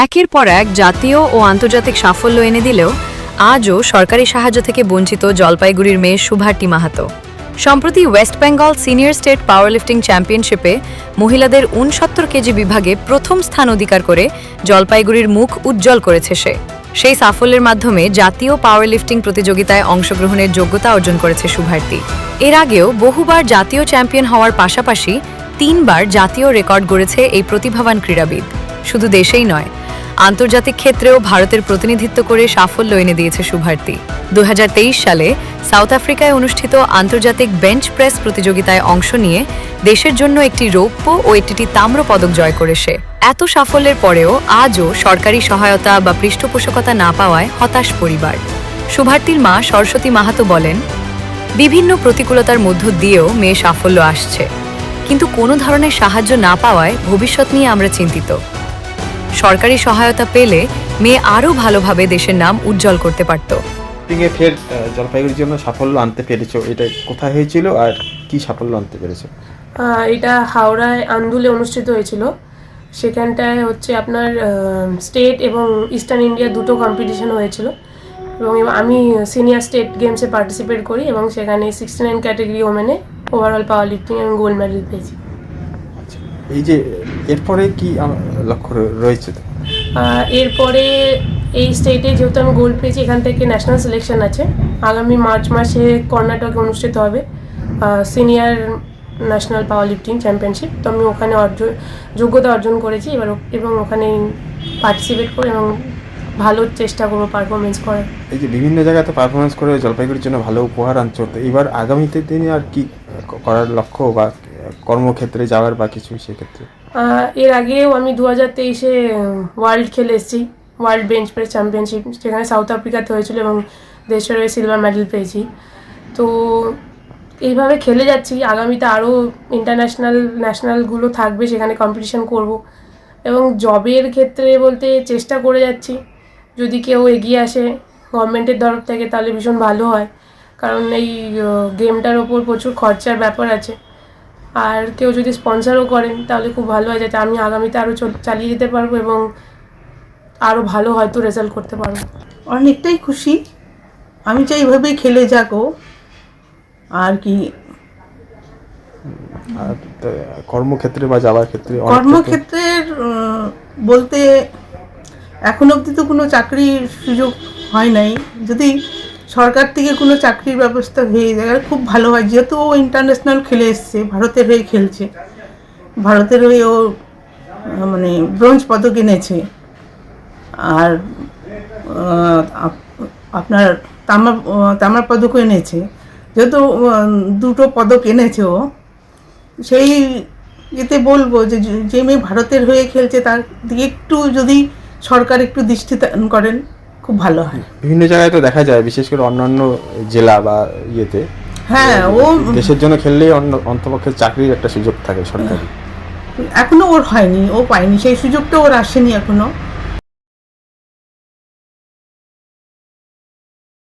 একের পর এক জাতীয় ও আন্তর্জাতিক সাফল্য এনে দিলেও আজও সরকারি সাহায্য থেকে বঞ্চিত জলপাইগুড়ির মেয়ে শুভার্তি মাহাতো। সম্প্রতি West Bengal senior state powerlifting চ্যাম্পিয়নশিপে মহিলাদের ৬৯ কেজি বিভাগে প্রথম স্থান অধিকার করে জলপাইগুড়ির মুখ উজ্জ্বল করেছে সে। সেই সাফল্যের মাধ্যমে জাতীয় পাওয়ারলিফটিং প্রতিযোগিতায় অংশগ্রহণের যোগ্যতা অর্জন করেছে শুভার্তি। এর আগেও বহুবার জাতীয় চ্যাম্পিয়ন হওয়ার পাশাপাশি ৩বার জাতীয় রেকর্ড গড়েছে এই প্রতিভাবান ক্রীড়াবিদ। শুধু দেশেই নয়, আন্তর্জাতিক ক্ষেত্রেও ভারতের প্রতিনিধিত্ব করে সাফল্য এনে দিয়েছে শুভার্তি। ২০২৩ সালে সাউথ আফ্রিকায় অনুষ্ঠিত আন্তর্জাতিক বেঞ্চ প্রেস প্রতিযোগিতায় অংশ নিয়ে দেশের জন্য একটি রৌপ্য ও একটি তাম্র পদক জয় করে সে। এত সাফল্যের পরেও আজও সরকারি সহায়তা বা পৃষ্ঠপোষকতা না পাওয়ায় হতাশ পরিবার। শুভার্তির মা সরস্বতী মাহাতো বলেন, বিভিন্ন প্রতিকূলতার মধ্য দিয়েও মেয়ে সাফল্য আসছে, কিন্তু কোনো ধরনের সাহায্য না পাওয়ায় ভবিষ্যৎ নিয়ে আমরা চিন্তিত। সরকারি সহায়তা পেলে মেয়ে আরও ভালোভাবে দেশের নাম উজ্জ্বল করতে পারত। ফের জলপাইগুড়ির জন্য সাফল্য আনতে পেরেছো, এটা কোথায় হয়েছিল আর কি সাফল্য আনতে পেরেছো? এটা হাওড়ায় আন্দুলে অনুষ্ঠিত হয়েছিল। সেখানটায় হচ্ছে আপনার স্টেট এবং ইস্টার্ন ইন্ডিয়া দুটো কম্পিটিশন হয়েছিল এবং আমি সিনিয়র স্টেট গেমসে পার্টিসিপেট করি এবং সেখানে 69 ক্যাটাগরি ওমেনে ওভারঅল পাওয়ার লিফটিং এবং গোল্ড মেডেল পেয়েছি। আচ্ছা, এই যে এরপরে কি লক্ষ্য রয়েছে? এরপরে এই স্টেটে যেহেতু আমি গোল্ড পেয়েছি, এখান থেকে ন্যাশনাল সিলেকশন আছে। আগামী মার্চ মাসে কর্ণাটকে অনুষ্ঠিত হবে সিনিয়র ন্যাশনাল পাওয়ার লিফটিং চ্যাম্পিয়নশিপ। তো আমি ওখানে যোগ্যতা অর্জন করেছি এবার এবং ওখানে পার্টিসিপেট করে এবং ভালো চেষ্টা করবো পারফরমেন্স করার। এই যে বিভিন্ন জায়গাতে পারফরমেন্স করে জলপাইগুড়ির জন্য ভালো উপহার আনছো, তো এবার আগামীতে দিনে আর কি করার লক্ষ্য বা কর্মক্ষেত্রে যাওয়ার বা কিছু সেক্ষেত্রে? এর আগেও আমি 2023-এ ওয়ার্ল্ড খেলে এসেছি, ওয়ার্ল্ড বেঞ্চ প্রেস চ্যাম্পিয়নশিপ, সেখানে সাউথ আফ্রিকাতে হয়েছিল এবং দেশের হয়ে সিলভার মেডেল পেয়েছি। তো এইভাবে খেলে যাচ্ছি। আগামীতে আরও ন্যাশনালগুলো থাকবে, সেখানে কম্পিটিশন করব এবং জবের ক্ষেত্রে বলতে চেষ্টা করে যাচ্ছি। যদি কেউ এগিয়ে আসে গভর্নমেন্টের তরফ থেকে তাহলে ভীষণ ভালো হয়, কারণ এই গেমটার ওপর প্রচুর খরচার ব্যাপার আছে। আর কেউ যদি স্পন্সারও করেন তাহলে খুব ভালো হয়, যাতে আমি আগামীতে আরও চালিয়ে যেতে পারবো এবং আরও ভালো হয়তো রেজাল্ট করতে পারবো। অনেকটাই খুশি। আমি চাই এইভাবেই খেলে যাকো আর কি। কর্মক্ষেত্রে বা যাওয়ার ক্ষেত্রে? কর্মক্ষেত্রের বলতে এখন অবধি তো কোনো চাকরির সুযোগ হয় নাই। যদি সরকার থেকে কোনো চাকরির ব্যবস্থা হয়ে যায় খুব ভালো হয়, যেহেতু ও ইন্টারন্যাশনাল খেলে এসছে, ভারতের হয়ে খেলছে, ভারতের হয়ে ও মানে ব্রোঞ্জ পদক এনেছে আর আপনার তামার পদকও এনেছে। যেহেতু দুটো পদক এনেছে ও, সেই এতে বলবো যে যে মেয়ে ভারতের হয়ে খেলছে তার দিকে একটু যদি সরকার একটু দৃষ্টি করেন খুব ভালো হয়। বিভিন্ন জায়গায় তো দেখা যায়, বিশেষ করে অন্যান্য জেলা বা ইয়েতে, হ্যাঁ ও দেশের জন্য খেললেই অন্তপক্ষে চাকরির একটা সুযোগ থাকে সরকারি। এখনো ওর হয়নি, ও পায়নি সেই সুযোগটা, ওর আসেনি এখনো।